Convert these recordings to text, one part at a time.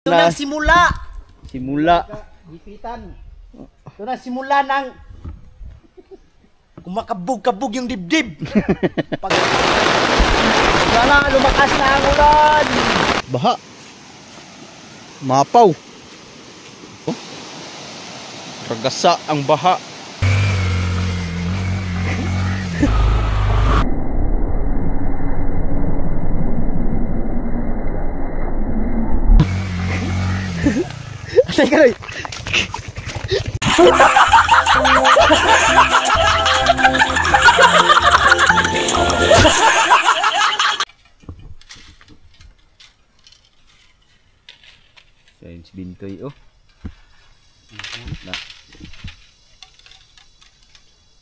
Ito na simula. Simula. Gipitan. Ito na simula ng kumakabog-kabog yung dibdib. Pag wala, lumakas na ang ulan. Baha. Mapaw. Oh. Ragasa ang baha. Atay ka rin. Science bintoy oh.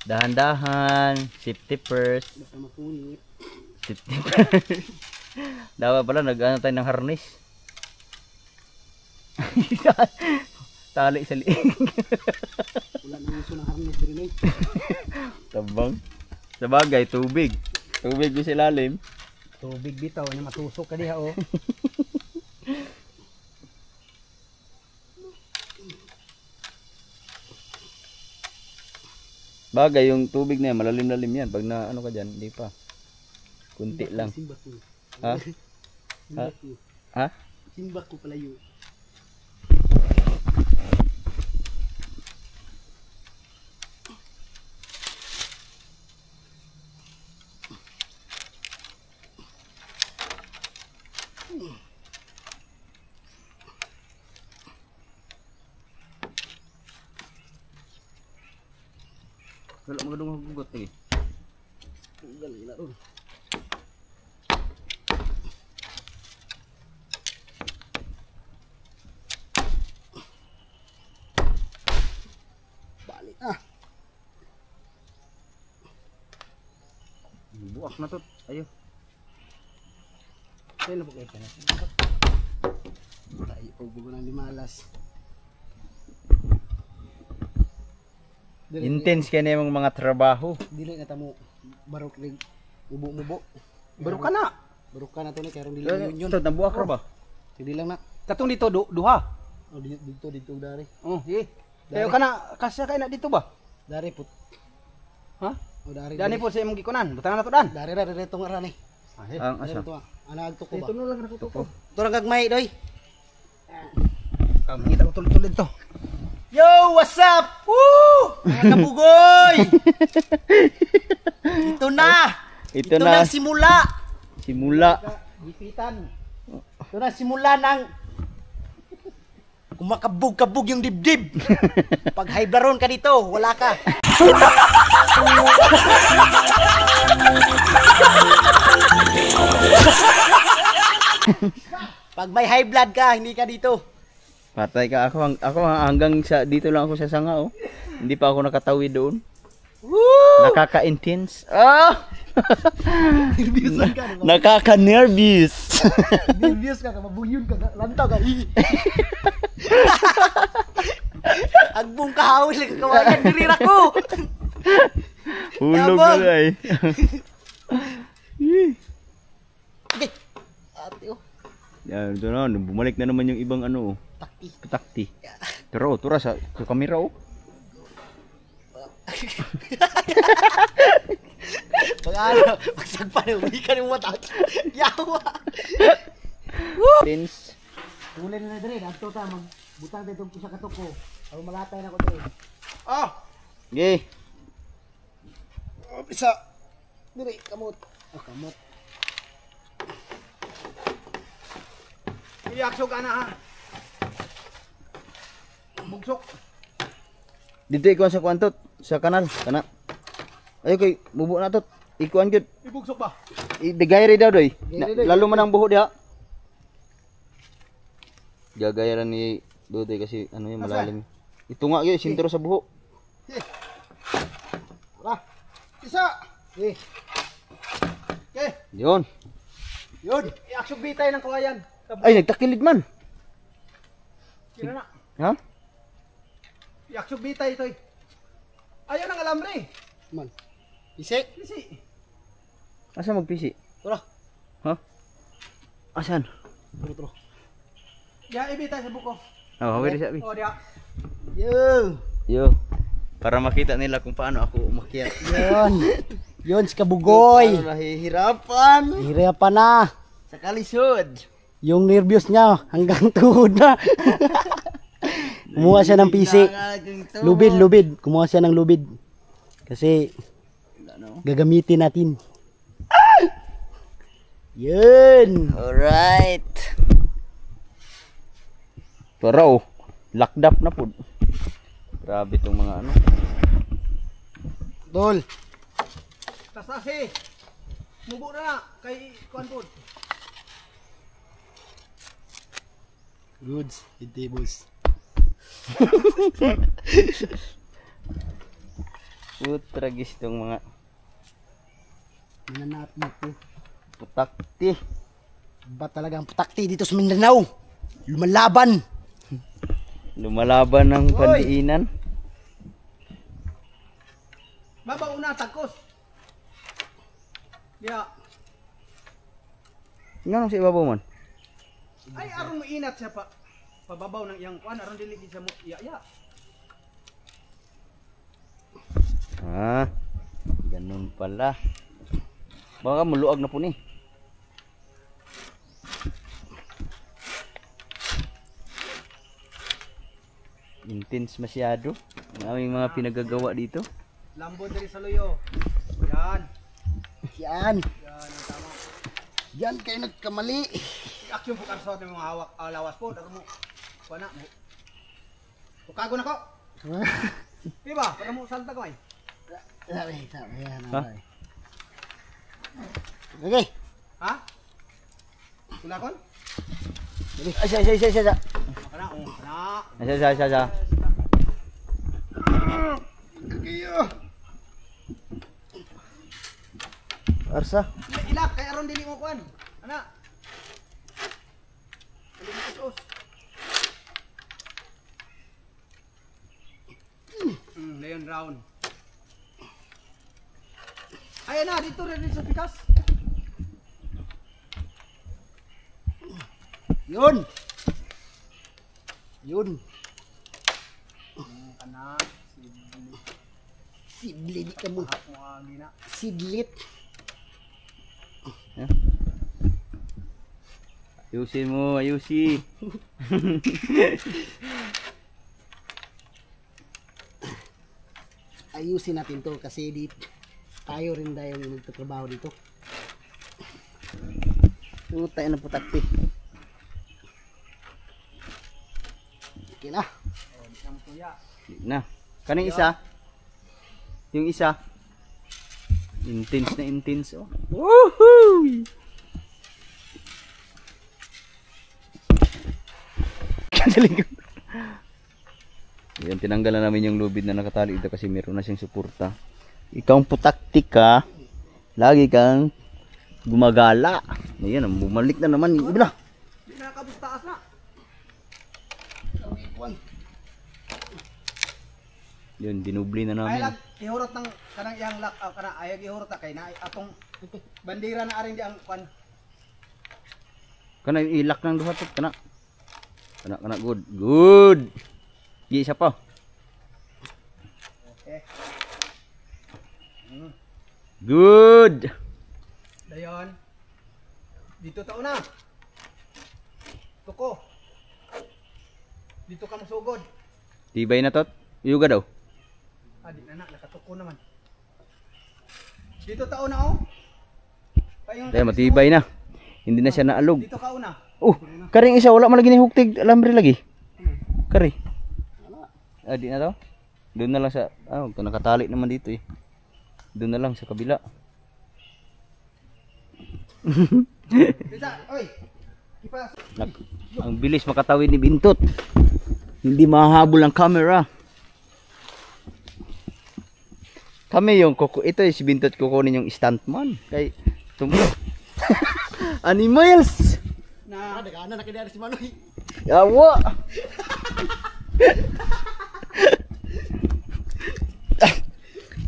Dahan-dahan, safety first. Basta mapunit. Safety first. Dapat pala nag-ano tayo ng harness. Tali sa liig. Wala nang uso ng harness din eh. Tabang. Sa bagay, tubig. Tubig yung silalim. Tubig bitaw, niya matusok ka diha oh. Bagay, yung tubig na yan, malalim-lalim yan. Pag na ano ka dyan, hindi pa. Kunti lang. Simbak ko. Ha? Simbak ko. Ha? Simbak ko pala yun. Wala magadong hugot eh. Galing na ron. Balik ah. Buak na to. Ayo. Kaya na po kayo pa. Tayo po gugo ng limalas. Intense kaya na yung mga trabaho. Dili na tamo barok rig ubo-mubo. Barok ka na. Barok ka na to ni karong dili yun. Ito, nabuak ra ba? Hindi lang na. Katong dito, duha. Oh, dito dari. Oh, ye. Kayo ka na, kasya kayo na dito ba? Dari put. Ha? Oh, dari. Dani po sa imong gikunan. Butang na to dan. Dari dito nga ra ni. Ang asa? Ito ana agto ko ba. Ito na lang ra ko. Ito lang gagmay doy. Mangita ko tulid-tulid to. Yo, what's up? Woo! Mga kabugoy! Ito na! Ito na na. ang simula! Simula. Gipitan. Ito na simula ng kumakabog-kabog yung dibdib. Pag high baron ka dito, wala ka. Pag may high blood ka, hindi ka dito. Patay ka ako hanggang sa dito lang ako sa sanga oh. Hindi pa ako nakatawid doon. Woo! Nakaka-intense. Ah! Nervous ka. Nakaka-nervous. Nervous ka, mabugyon ka, lantaw ka. Agbong kahawil ka kawayan, dirira ko. Hulog ka ay. Okay. Ate oh. Yan, ito na, bumalik na naman yung ibang ano oh. Takti. Pero tura sa kamera oh. Pag-ano, pagsagpa na uwi ka ng mata. Yawa. Tense. Tuloy na dre, adto ta magbutang dito sa katuko. Aron malatay na ko dre. Ah, Okay. isa. Dre, kamot. Ah, kamot. Iyaksog ana ha. Bugsok. Dito ikuan sa kwantot sa kanal kana. Ayo kay bubo na tot. Ikuan gyud. Ibugsok ba? Digayri daw doy. Gayri, doy. Lalo man ang buho diha. Gagayaran ni Dodoy kasi ano yung malalim. Ito nga gyud sintro sa buho. Wala. Isa. Eh. Okay. Yon. Yun. Iaksog bitay ng kawayan. Ay nagtakilid man. Sino na? Ha? Iaksog bitay ito. Ayaw ng alambre. Man. Isi. Isi. Asa magpisi? Tara. Ha? Asan? Tara. Diya ibita sa buko. Oh, hawi rin sabi. Oh, diya. Yo. Para makita nila kung paano ako umakyat. Yun. Yun si Kabugoy. Paano nahihirapan Hirapan na. sa kalisod. Yung nervyos niya hanggang tuhod na. Kumuha siya ng pisi. Lubid. Kumuha siya ng lubid. Kasi gagamitin natin. Yun. Alright. Pero, locked up na po. Grabe itong mga ano. Tol. Tasasi. Mubo na kay kuan pod. Goods, tables. Tragis itong mga Mananap mo. putakti. Ba talagang putakti dito sa Mindanao? Lumalaban. Lumalaban ng pandiinan. Baba una tagkos. Diya. Nga si ibabaw man. Ay aron mo inat siya pa. Pababaw ng iyang kuan aron dili siya mo iya. Ah, ganun pala. Baka muluag na po ni. Intense masyado ang aming mga pinagagawa dito. Lambon diri sa luyo. Yan. Yan. Yan ang tama. Yan kayo nagkamali. Action po karsot ng mga hawak lawas po. Daro mo. Kuana mo. Tukago na ko. Diba? Para mo salta ko ay. Sabi. Yan. Ha? Okay. Ha? Kulakon? Ay, siya. Kana oh. Kana. Siya. Kayo. Arsa. Ilak kay aron dili mo kuan. Ana. Dili mo sus. Leon round. Ayan na dito rin sa pikas. Yun. Kana sidli di ka mo. Sidlit. Ayusin mo, ayusin. Ayusin natin to kasi di tayo rin dahil nagtatrabaho dito. Tayo na putakti. Okay na. Na. Kaning isa. Yung isa. Intense oh. Woohoo! Yan, tinanggal na namin yung lubid na nakatali dito kasi meron na siyang suporta. Ikaw ang putaktik ka. Lagi kang gumagala. Ayan, bumalik na naman. Ibla. Di nakakabustaas na. Yun, dinubli na Ay namin. lang, ihurot ng kanang iyang lock out kana ayag ihurot na kay na atong bandira na aring di ang kwan. Kana ilak ng duha tot kana. Kana good. Good. Gi isa pa. Okay. Good. Dayon. Dito tao na. Tuko. Dito ka masugod. Tibay na tot. Yuga daw. Di na nakatuko naman. Dito tao na oh. Dahil matibay na. Hindi na siya naalog. Dito ka una. Karing isa wala man lagi ni huktig alambre lagi. Kari. Di na daw. Doon na lang sa nakatali naman dito eh. Doon na lang sa kabila. Bisa, oy. Kipas. Ang bilis makatawid ni Bintot. Hindi mahahabol ang camera. Kami yung ito si Bintot kukunin yung stuntman kay Animals. Na dagana na kay si Manoy. Yawa.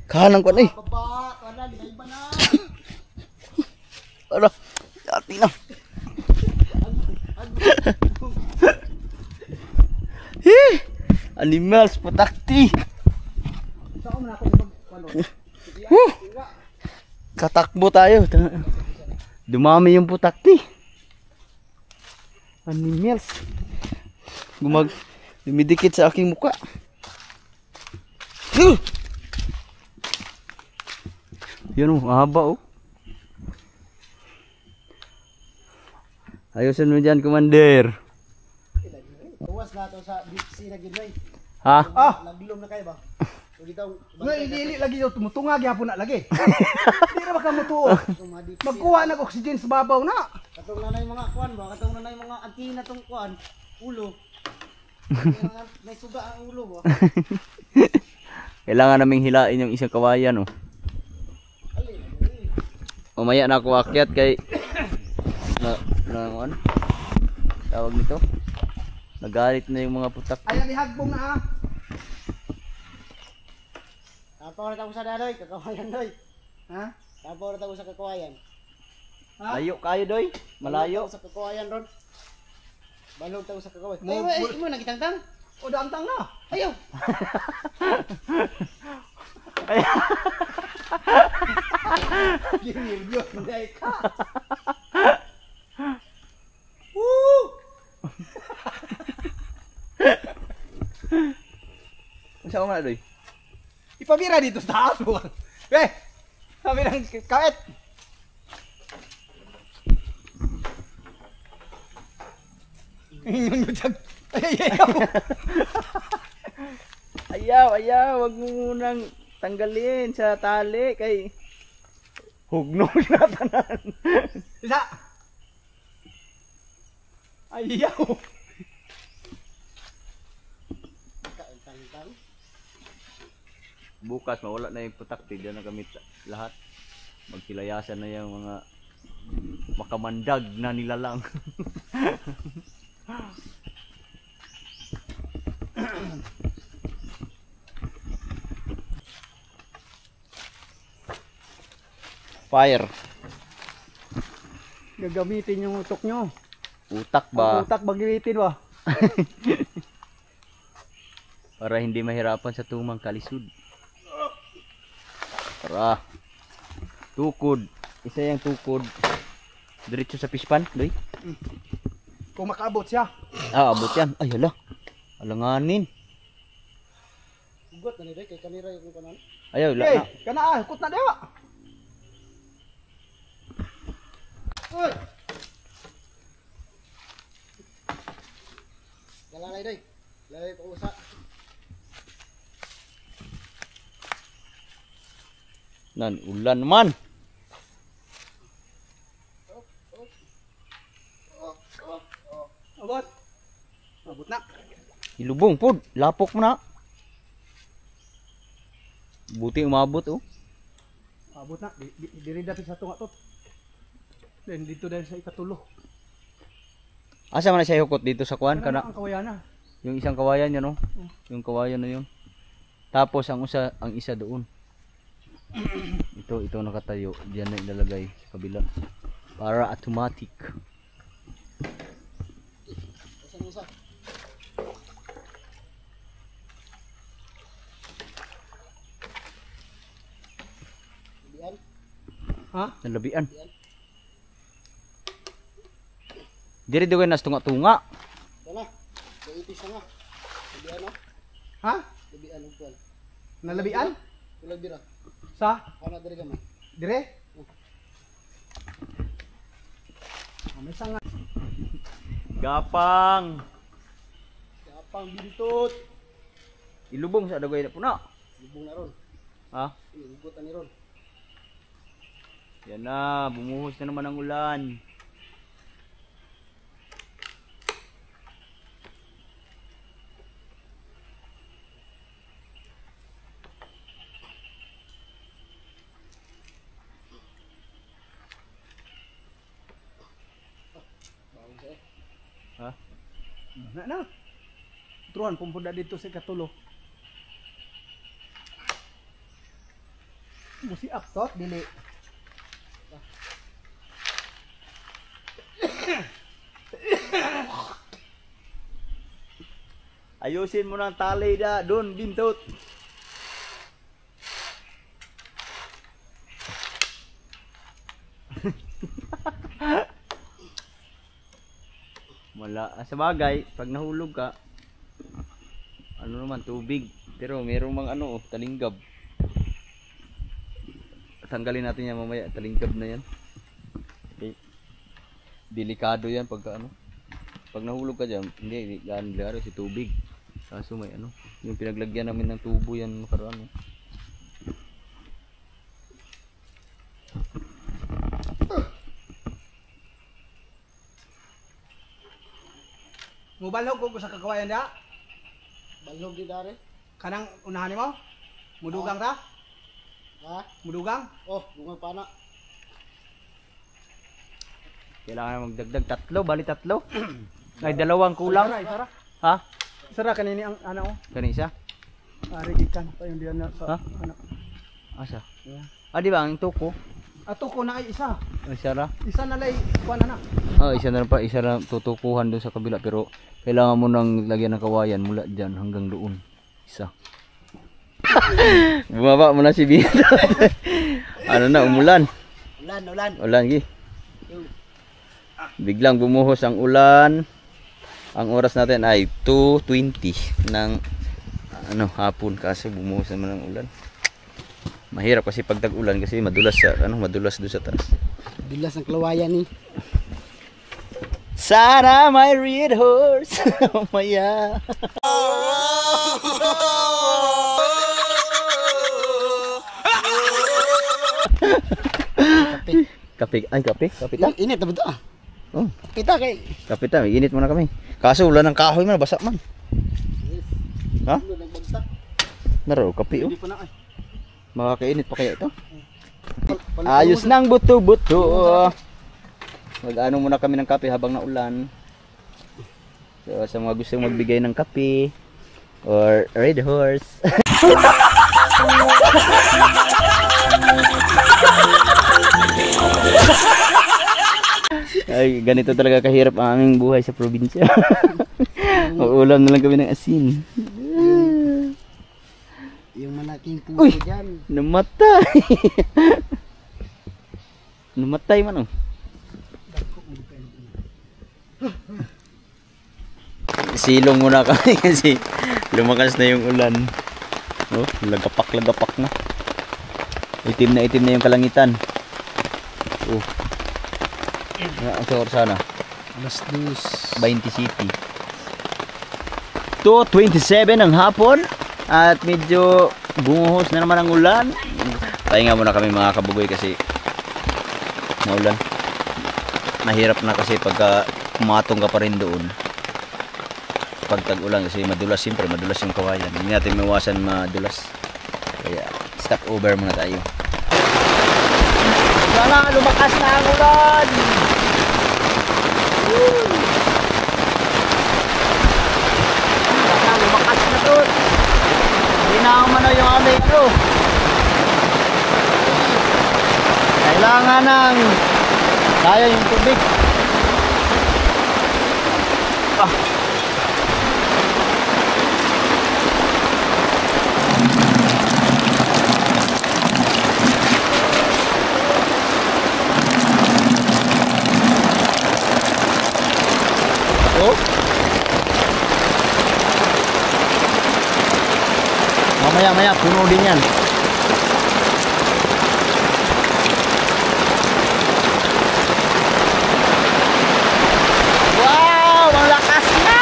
Kanang ko na eh. Baba, kana di ba na? Ala, dati na. Animals putakti. Saan man ako ano? Katakbo tayo. Dumami yung putakti. Animals. Dumidikit sa aking muka. Yan oh, haba oh. Ayusin mo dyan, Commander. Tuwas na to sa deep sea na ginoy. Ha? Naglilom na kayo ba? Dili lagi yung tumutungag yapon na lagi. Hindi na baka mutuo. Magkuha ng oxygen sa babaw na. Katong nanay mga kuan ba? Katong nanay mga antina tong kuan. Ulo. May suga ang ulo ba? Kailangan naming hilain yung isang kawayan oh. Umaya na ako akyat kay ano? Tawag nito? Nagalit na yung mga putak. Ay, ihagbong na ah. Tapos na ako sa dadoy, kakawayan doy. Ha? Tapos na ako sa kakawayan. Layo kayo doy? Malayo. Sa kakawayan ron. Balog tayo sa kakawayan. Ay, mo nagitangtang? O daangtang na. Ayaw. Ginilyot mo dahil ka. Woo! Saan ka na doy? Ipabira dito sa taas mo. Sabi ng kait. Yun yung Ayaw, wag mo munang tanggalin sa tali kay hugnog na tanan. Isa. Ayaw. Bukas mawala na yung putakti, diyan na gamit lahat. Magkilayasan na yung mga makamandag na nilalang. Fire. Gagamitin yung utok nyo. Utak ba? Utak bagamitin ba? Para hindi mahirapan sa tumang kalisod. Tara. Tukod. Isa yung tukod. Diretso sa pispan, doy. Kung makaabot siya. Abot yan. Ay, hala. Alanganin. Ugot na ni kay kanira yung kanan. Ayaw, wala na. Kana hukot na dewa. Uy. Galalay doy. Lalay ko usa. Nan, ulan man. Abot. Abot na. Ilubong po. Lapok mo na. Buti umabot oh. Abot na. Diri dapit sa tunga tot. Then dito dahil sa ikatulo. Asa man na siya hukot dito sa kuan kana? Ang kawayan na. Yung isang kawayan yan oh. Yung kawayan na yun. Tapos ang isa doon. Ito nakatayo. Diyan na ilalagay sa kabila. Para automatic. Usa. Diyan. Ha? Nalabian. Diri doon nas tunga-tunga. Wala. Kaitis na nga. Labian no? Ha? Labian ang kuwan. Nalabian? Kulag dira. Sa? Ano diri gamay? Dire? May sanga. Gapang. Gapang bintot. Ilubong sa dagway na puna. Lubong na ron. Ha? Iugot na ni ron. Yan na, bumuhos na naman ang ulan. Ha? Na. Truan pumpuda dito sa katulo. Musi up tot dili. Ayusin mo ng tali da, doon, bintot. Wala. Sa bagay, pag nahulog ka, ano naman, tubig. Pero mayroong mga ano, talinggab. Tanggalin natin yan mamaya, talinggab na yan. Okay. Delikado yan pagka ano. Pag nahulog ka dyan, hindi delikado si tubig. Kaso may ano, yung pinaglagyan namin ng tubo yan nakaraan. No? Mubalhog ko sa kakawayan da. Balhog di dare. Kanang unahan mo? Mudugang ta? Ha? Mudugang? Oh, bunga pana. Kailangan magdagdag tatlo, bali tatlo. Ay, dalawang kulang. Isara. Ha? Isara kanini ang ano. Kani isa? Ari ikan pa yung diyan na Ha? sa ano. Asa? Yeah. Ah, di ba ang tuko? Ato ko na ay isa. Isa ra? Isa na lay kuan na. Oh, isa na pa, isa na tutukuhan doon sa kabila pero kailangan mo nang lagyan ng kawayan mula diyan hanggang doon. Isa. Bumaba mo na si Bito. Ano na, umulan. Ulan. Ulan, gi. Biglang bumuhos ang ulan. Ang oras natin ay 2:20 ng ano, hapon kasi bumuhos naman ang ulan. Mahirap kasi pag tag-ulan kasi madulas sa madulas doon sa taas. Dilas ang klawayan ni. Sana may red horse. Maya. Kape. Ay, kape. Kape ta. Init na ba ito? Oh, Pita kay. kape ta. May init muna kami. Kaso wala ng kahoy man, basa man. Ha? Nagbagsak. Naro, kape oh. Hindi pa na ay. Makakainit pa kaya ito? Ayos ng buto-buto. Mag-ano muna kami ng kape habang naulan. So, sa mga gustong magbigay ng kape or red horse. Ay, ganito talaga kahirap ang aming buhay sa probinsya. Uulam na lang kami ng asin. Yung malaking puso Uy! dyan. Namatay. Namatay man oh. Silong muna kami kasi lumakas na yung ulan. Oh, lagapak na. Itim na yung kalangitan. Oh. Ang oras sana. Alas 2. 20 City. 2:27 ng hapon at medyo bumuhos na naman ang ulan. Pahinga muna kami mga kabugoy kasi maulan. Mahirap na kasi pagka pumatong ka pa rin doon. Pag tag-ulan kasi madulas, siyempre madulas yung kawayan. Hindi natin mawasan madulas. Kaya stop over muna tayo. Sana lumakas na ang ulan. Sana lumakas na to. Hindi na umano yung aming ano. Kailangan ng kaya yung tubig. Ah. Oh. Mamaya puno din yan. Wow, ang lakas na.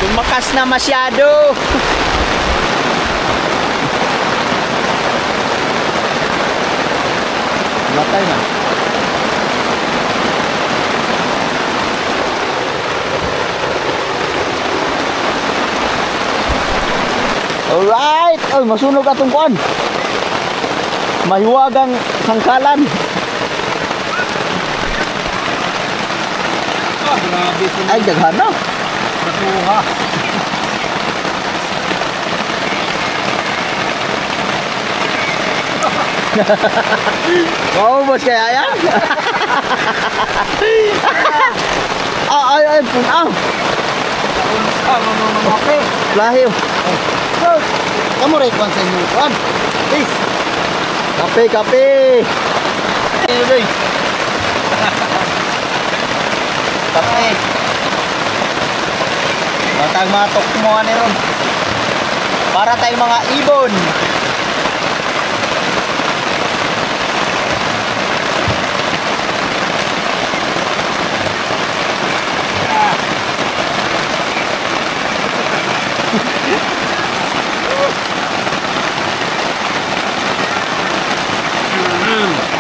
Lumakas na masyado. Matay na. Alright! Ay, masunog atong kuan. Mahiwagang sangkalan. Ah, grabe po. Ay, daghan na. Basuha. Maubos kaya yan? Ay, punang. Lahiw. Kamu rin kwan sa inyo. Kwan. Please. Kape. Ano doy? Kape. Matag matok mo ani ron. Para tayong mga ibon.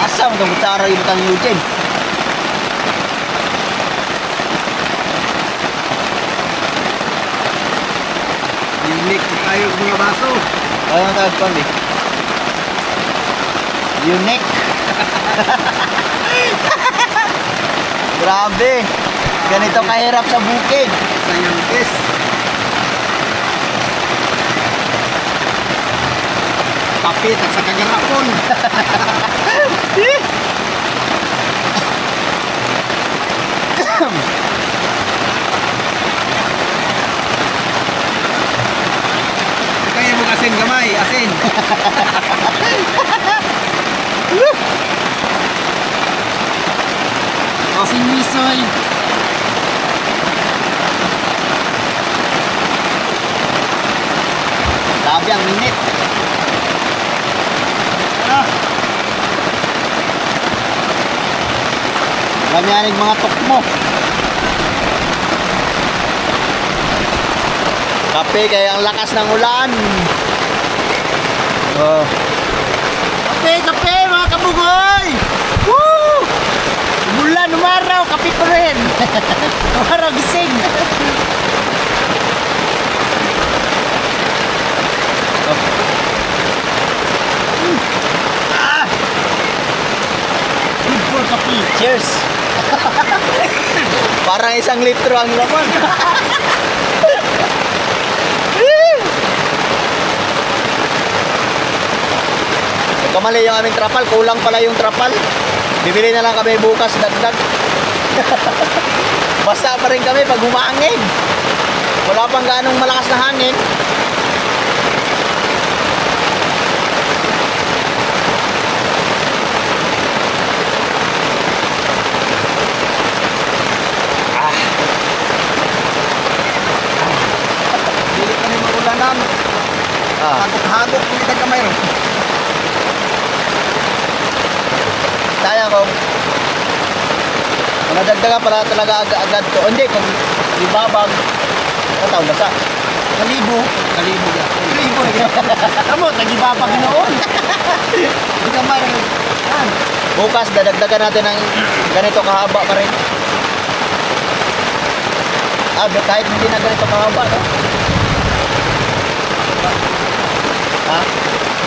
Asam ka kutsara yung butang Eugene. Unique tayo mga baso. Ano ang tawag ko, Andy? Unique. Grabe. Ganito kahirap sa bukid. Sayang kiss. Kapit at sa kagarapon. Kaya mo asin gamay, asin. Si Misoy. Grabe ang minit. Ganyanig mga tukmo. Kape kaya ang lakas ng ulan. Oh. Kape mga kabugoy. Woo! Bulan, umaraw, kape pa rin. Umaraw, gising. Good for kape. Cheers. Parang 1 litro ang laman. Kamali yung aming trapal, kulang pala yung trapal. Bibili na lang kami bukas dagdag. Basta pa rin kami pag humangin. Wala pang ganong malakas na hangin. Dili kami maulanan. Hagok-hagok kung itag kamay ron. Sayang kung nadagdagan pala talaga agad to. Hindi, kung ibabag, ano tawag basa? Kalibo ya. Kalibo na gina. Kamu, nagibabag noon. Di kamay ron. Yan. Bukas, dadagdagan natin ng ganito kahaba pa rin. Kahit hindi na ganito kahaba, no? Ha?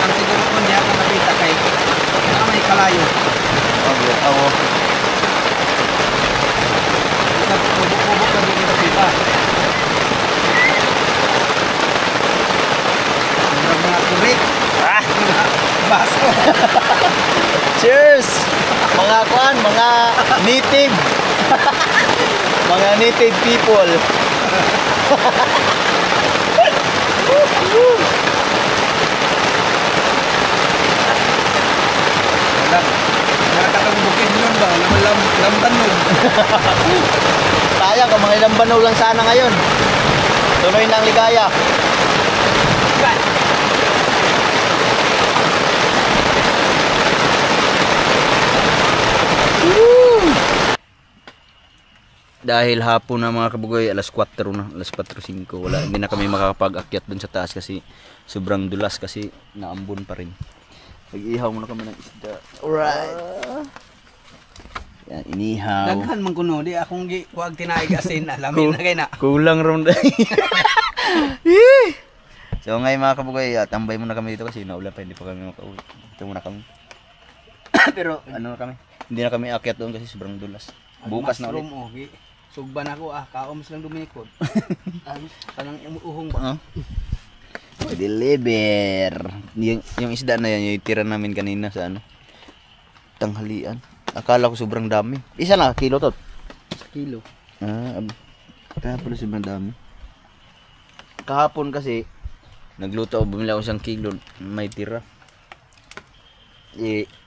Ang siguro ko niya kung nakita kay may kalayo. Okay, oo. Sa kubok-kubok na dito nakita. Mga kurik. Mga baso. Cheers! Mga kuan, mga native. Mga native people. Nakakatang bukid nun ba? Lambanog. Sayang kung mga ilang banaw lang sana ngayon. Tuloy na ang ligaya. Dahil hapon na mga kabugoy, alas 4 na, alas 4:05. Wala, hindi na kami makakapag-akyat dun sa taas kasi sobrang dulas kasi naambon pa rin. Nag-ihaw muna kami ng isda. Alright. Yan, inihaw. Daghan man kuno di akong wag tinaig asin alamin na kay na. Kulang ron dahil. So ngayon mga kabugoy, tambay muna kami dito kasi naulan pa, hindi pa kami makauwi. Ito muna kami. Pero ano na kami, hindi na kami akyat doon kasi sobrang dulas. Bukas na ulit. Mushroom, sugban ako kaoms lang duminikod. Kanang uhong ba? Deliver. Yung isda na yan, yung tira namin kanina sa ano, tanghalian. Akala ko sobrang dami. Isa na, kilo to. Kilo. Kaya pala sobrang dami. Kahapon kasi, nagluto ako, bumili ako 1 kilo, may tira.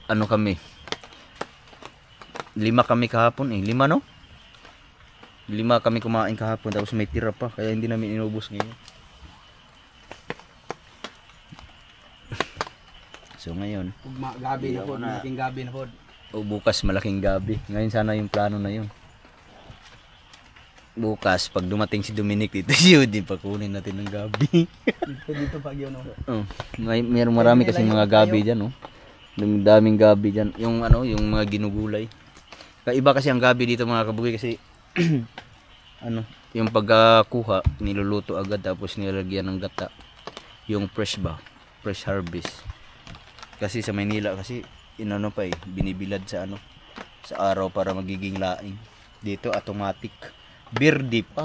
Ano kami? 5 kami kahapon 5 no? 5 kami kumain kahapon, tapos may tira pa, kaya hindi namin inubos ngayon. So ngayon, Gabi na pod, malaking gabi na pod. o bukas malaking gabi. Ngayon sana yung plano na yun. Bukas pag dumating si Dominic dito, yun din pakunin natin ng gabi. Dito pag yun. Meron marami kasi mga gabi diyan, oh. Daming gabi diyan. Yung ano, yung mga ginugulay. Iba kasi ang gabi dito mga kabugoy kasi ano, yung pagkuha niluluto agad tapos nilalagyan ng gata. Yung fresh ba? Fresh harvest. Kasi sa Maynila kasi inano pa binibilad sa ano, sa araw para magiging laing. Dito automatic. Birdi pa.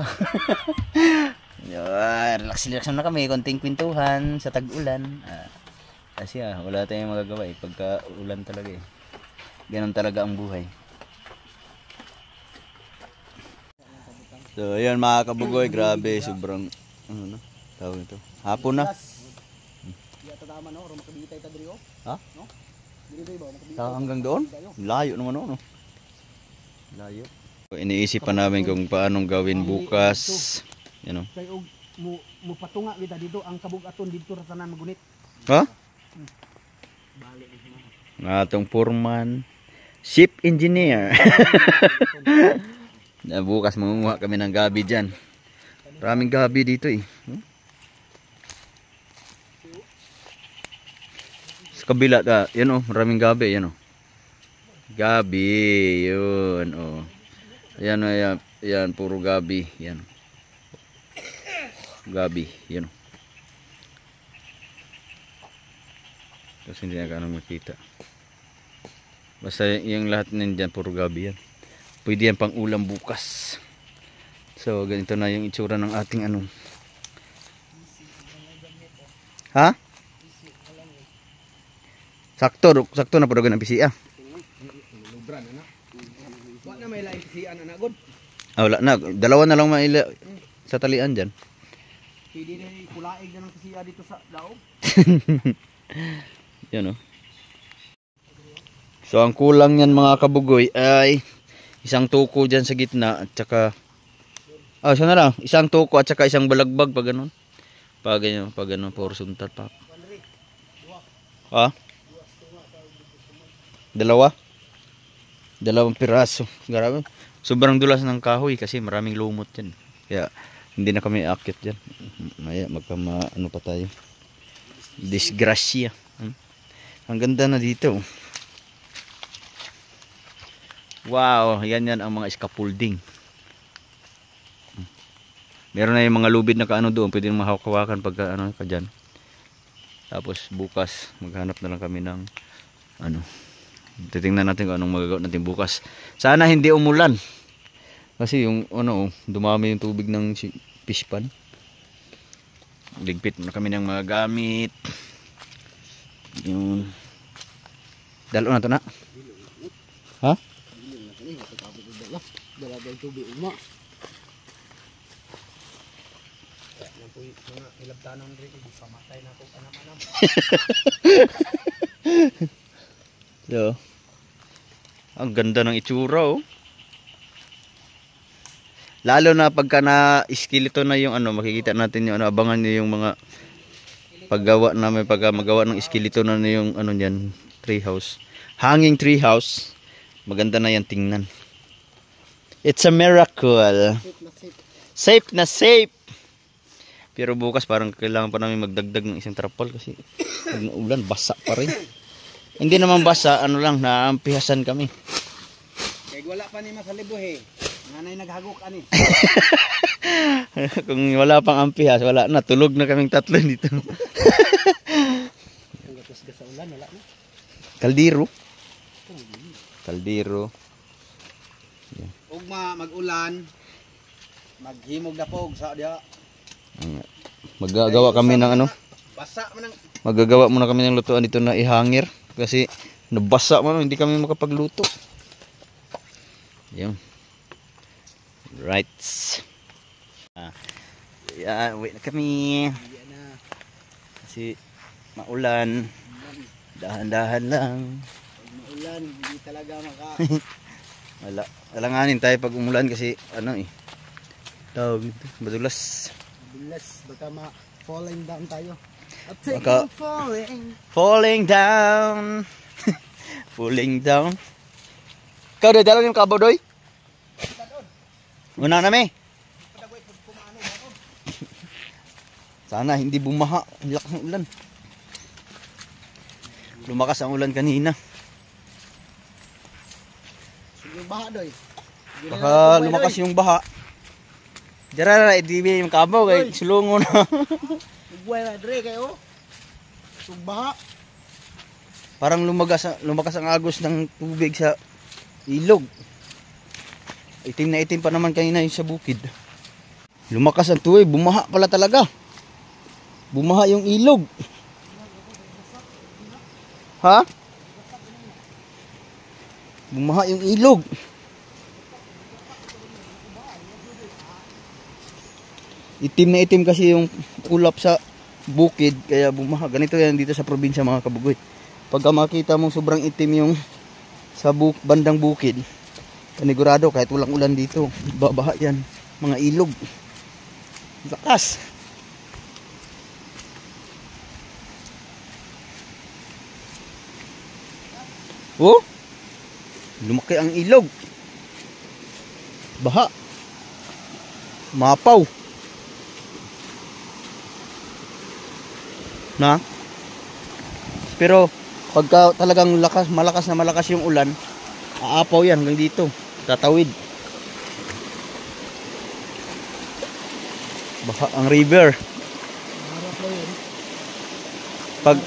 Relax na kami, konting kwentuhan sa tag-ulan. Kasi wala tayong magagawa pagka ulan talaga Ganon talaga ang buhay. So ayan mga kabugoy, grabe sobrang ano tawag ito. Hapon na. Yata tama no, ro makabitay ta diri Ha? No? Diri ba makabitay? Hanggang doon? Layo naman no. Layo. Iniisip pa namin kung paanong gawin bukas. Yan o. Kay og mo patunga kita dito ang kabug-aton dito ra tanan magunit. Ha? Bali Ng atong foreman, ship engineer. Na bukas mangunguha kami ng gabi diyan. Maraming gabi dito Sa kabila yan maraming gabi yan Gabi, yun Ayan, puro gabi. Yan. Gabi, yan. Tapos hindi na ganun makita. Basta yung lahat nandyan, puro gabi yan. Pwede yan pang ulam bukas. So, ganito na yung itsura ng ating ano. Ha? Sakto na puro ganun ang PCA. Wala na may lain si anak god. Wala na. Dalawa na lang maila sa talian dyan. Pwede na kulaig na ng kasiya dito sa daog. Yan So ang kulang yan mga kabugoy ay isang tuko dyan sa gitna at saka siya na lang. Isang tuko at saka isang balagbag pag ganun. Pag ganun horizontal pa. Ha? Dalawang piraso. Grabe. Sobrang dulas ng kahoy kasi maraming lumot yan. Kaya hindi na kami aakyat dyan. Maya ano pa tayo. Disgrasya. Ang ganda na dito. Wow, yan ang mga scaffolding. Meron na yung mga lubid na kaano doon, pwede nang mahawak-hawakan pagka ano ka dyan. Tapos bukas maghanap na lang kami ng ano. Titingnan natin kung anong magagawa natin bukas. Sana hindi umulan. Kasi yung dumami yung tubig ng fish pan. Ligpit muna kami ng mga gamit. Yun. Dalo na to na. Ha? Dala daw tubig uma. Mga ilabtanon diri di pamatay na ko anam-anam. So, ang ganda ng itsura Lalo na pagka na skeleton na yung makikita natin yung abangan niyo yung mga paggawa namin pagka magawa ng skeleton na yung niyan, tree house. Hanging tree house. Maganda na yan tingnan. It's a miracle. Safe na safe. Pero bukas parang kailangan pa namin magdagdag ng isang trapal kasi pag naulan basa pa rin. Hindi naman basa, naampihasan kami. Kaya wala pa ni masalibo Nanay naghagok ani. Kung wala pang ampihas, wala na. Tulog na kaming tatlo dito. Ang gatos sa ulan, wala na. Kaldero. Yan. Ug mag-ulan, maghimog na pog sa dia. Magagawa kami ng Basa man ang magagawa muna kami ng lutuan dito na ihangir kasi nabasa man hindi kami makapagluto. Yan. Right. Yeah, wait na kami. Yan na. Kasi maulan. Dahan-dahan lang. Pag maulan, hindi talaga Alanganin tayo pag umulan kasi ano eh. Tawag ito, madulas. Bilas, baka falling down tayo. Baka falling down. Falling down. Ikaw doy, dala yung kabaw doy? Una na me. Sana hindi bumaha. Ang lakas ng ulan. Lumakas ang ulan kanina. Yung baha doy. Baka lumakas yung baha. Dara idibi yung kabaw kay sulungon na. Buhay na dre kayo. Yung baha. Parang lumakas ang agos ng tubig sa ilog. Itim na itim pa naman kanina yung sa bukid. Lumakas ang tubig, bumaha pala talaga. Bumaha yung ilog. Ha? Bumaha yung ilog. Itim na itim kasi yung ulap sa bukid kaya bumaha. Ganito yan dito sa probinsya mga kabugoy. Pagka makita mong sobrang itim yung sa bandang bukid, panigurado kahit walang ulan dito, babaha yan. Mga ilog. Lakas. Oh? Lumaki ang ilog. Baha. Mapaw. Na? Pero pagka talagang malakas yung ulan, aapaw yan hanggang dito. Tatawid. Baha ang river. Pag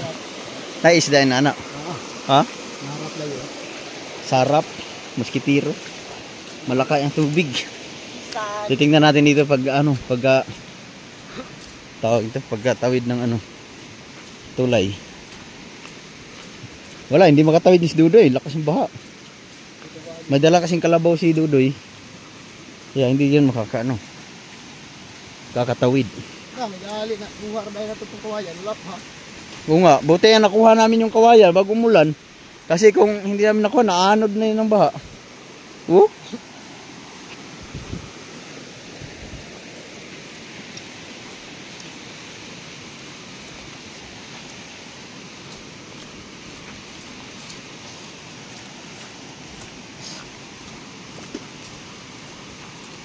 naisda na anak. Ha? Naharap lang yun. Sarap, moskitiro. Malaki ang tubig. Titingnan natin dito pagka pagkatawid ng tulay. Wala, hindi makatawid si Dudoy, lakas ng baha. May dala kasing kalabaw si Dudoy. Kaya hindi yan kakatawid. May gali na buha ba na itong kawayan, lap ha. Oo nga, buti yan nakuha namin yung kawayan bago umulan. Kasi kung hindi namin nakuha, naanod na yun ang baha. Oh?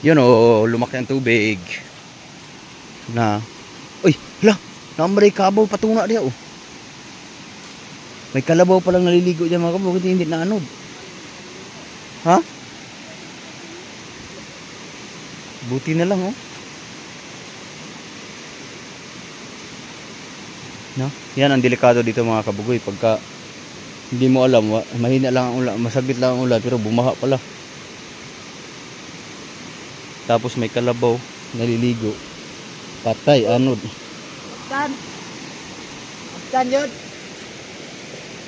Yun lumaki ang tubig. Na. Uy, hala, namray kabaw patuna diya oh. May kalabaw palang naliligo diyan mga kabaw, hindi na anod. Ha? Buti na lang oh. No? Yan ang delikado dito mga kabugoy pagka hindi mo alam, mahina lang ang ulan, masaglit lang ang ulan pero bumaha pala. Tapos may kalabaw, naliligo. Patay, anod. Kan yun.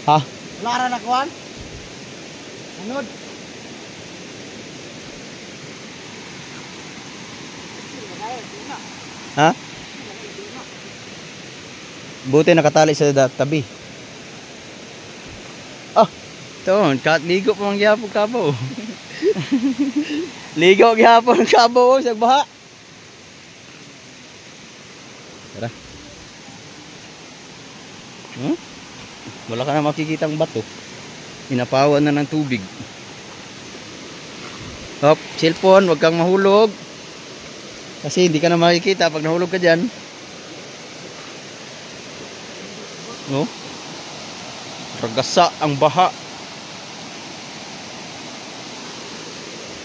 Ha? Lara na kuhan. Anod. Ha? Buti nakatali sa tabi. Ah, ito, ligo pa mang gyapon kabaw. Ligo gyapon kabaw sa baha. Tara. Wala ka na makikitang bato. Inapawan na ng tubig. Hop, cellphone, wag kang mahulog. Kasi hindi ka na makikita pag nahulog ka dyan. No? Ragasa ang baha.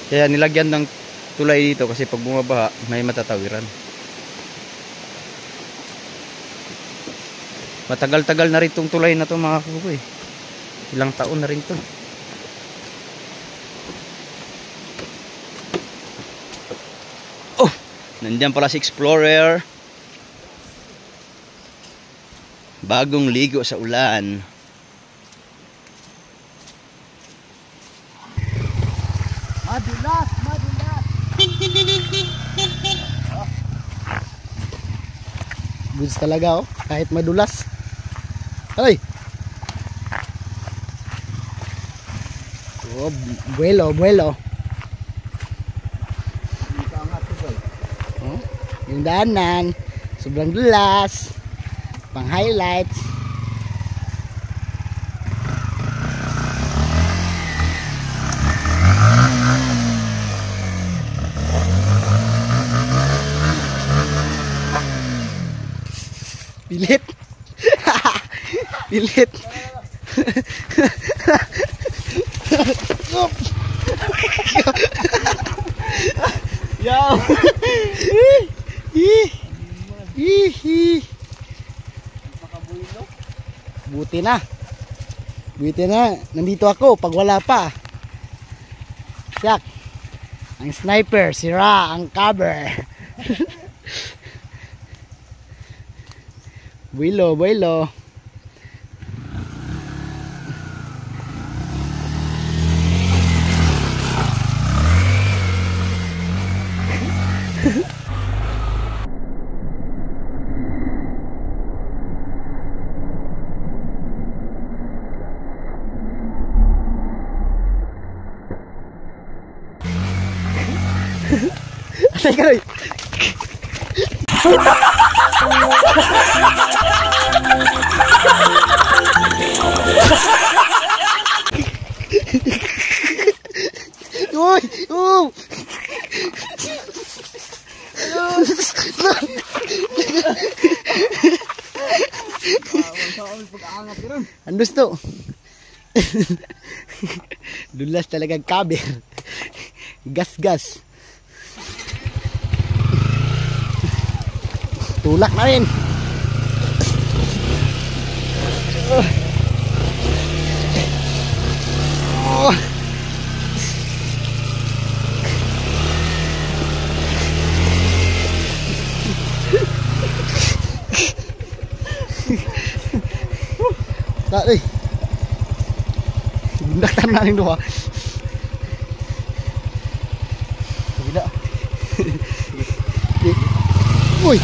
Kaya nilagyan ng tulay dito kasi pag bumabaha may matatawiran. Matagal-tagal na rin itong tulay na ito mga kabuboy. Ilang taon na rin ito. Oh! Nandiyan pala si Explorer. Bagong ligo sa ulan. Madulas, madulas. Goods talaga oh. Kahit madulas. Ay! Oh, buelo, buelo. Oh, yung daanan. Sobrang dulas. Pang highlights. Pilit. Pilit. Yo. Buti na. Buti na. Nandito ako pag wala pa. Siyak. Ang sniper, sira ang cover. Builo, builo. Atay ka rin. Uy! Oh! Andos to. Dulas talagang kaber. Gas-gas. Tulak na rin. Oh. Tadi. Bundak tanah ini doa. Tidak. Uy.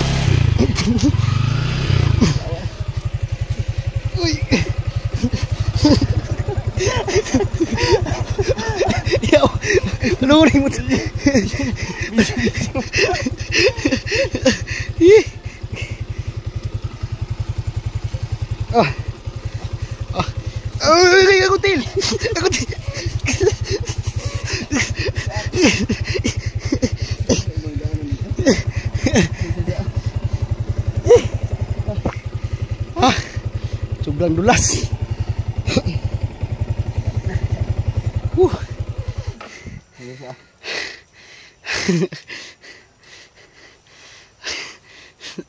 Uy. Ya, luring mo. Oh. Oh. Aku til. Aku til. Ah, sobrang dulas.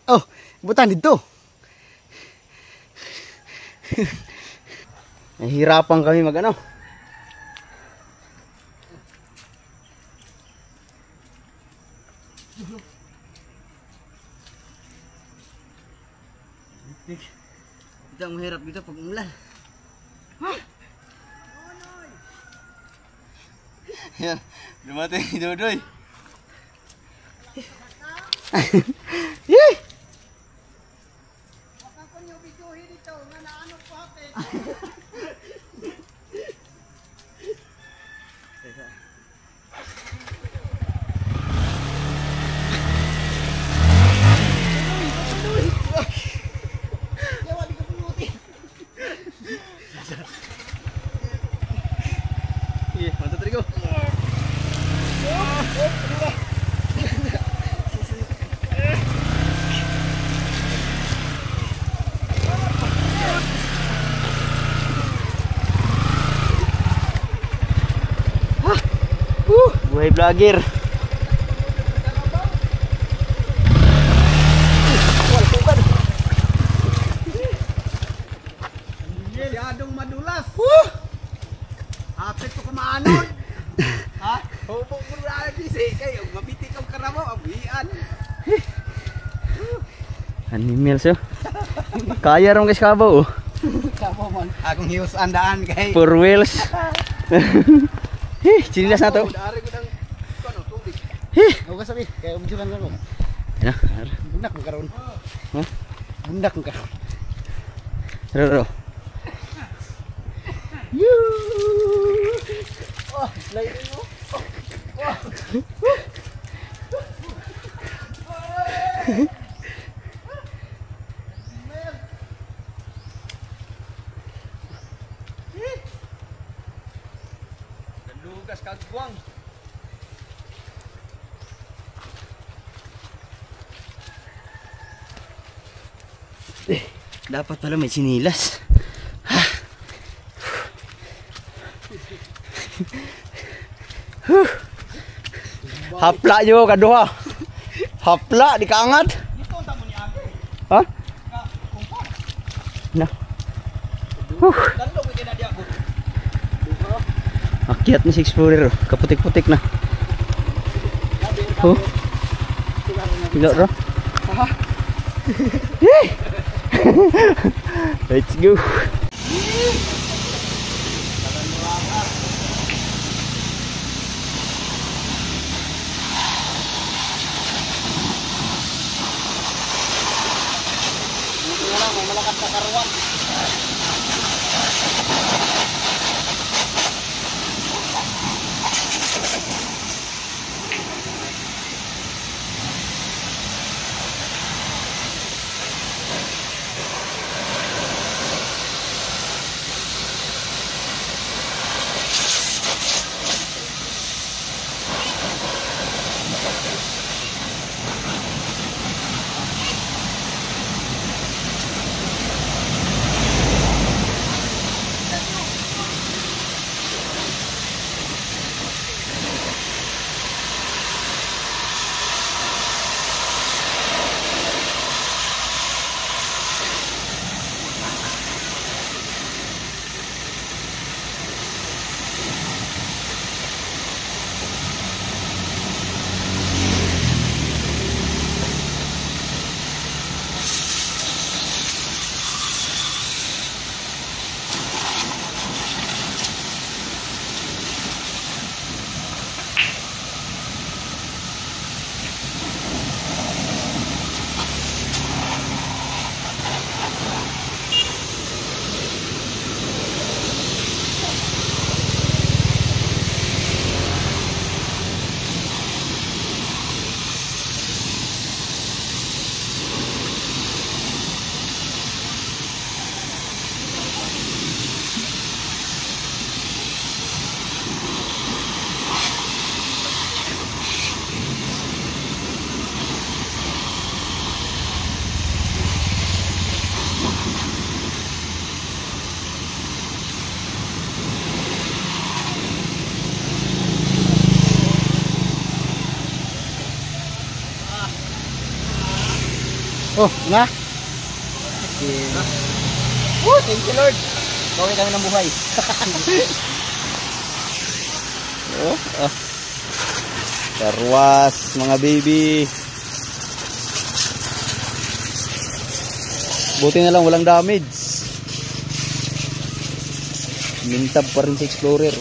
Oh, butan dito. Nahihirapan kami mag-ano. Ito ang mahirap dito pag umulan. Yan, dumating si Dodoy. Yee! Mantap Trigo. Buhay vlogger. Masyadong madulas. Apit ko kamaanod. Ha? Hubog mo na bisi kayo. Mabitik ang karamo. Abian. Animal siya. Kaya rin guys kabaw. Kapo man. Akong hius andaan kay. Four wheels. Chinilas na to. Dari ko ng ano, tubig. Ako sabi, kaya umjukan ko. Ano? Bunak mo karon. Hendak ka. Roro. Oh, sliding mo. Lugas kagwang. Dapat pala may sinilas. Hapla nyo kaduha. Hapla di kaangat. Ito ang tamo ni Abi. Ha? Kumpon. Na. Lalo ko din na diya. Akyat ni si Explorer. Kaputik-putik na. Oh. Tidak bro. Let's go. Malakas na karuan. Oh, nga. Oh, thank you Lord. Bawi kami ng buhay. Karwas, mga baby. Buti na lang walang damage. Mintab pa rin si Explorer.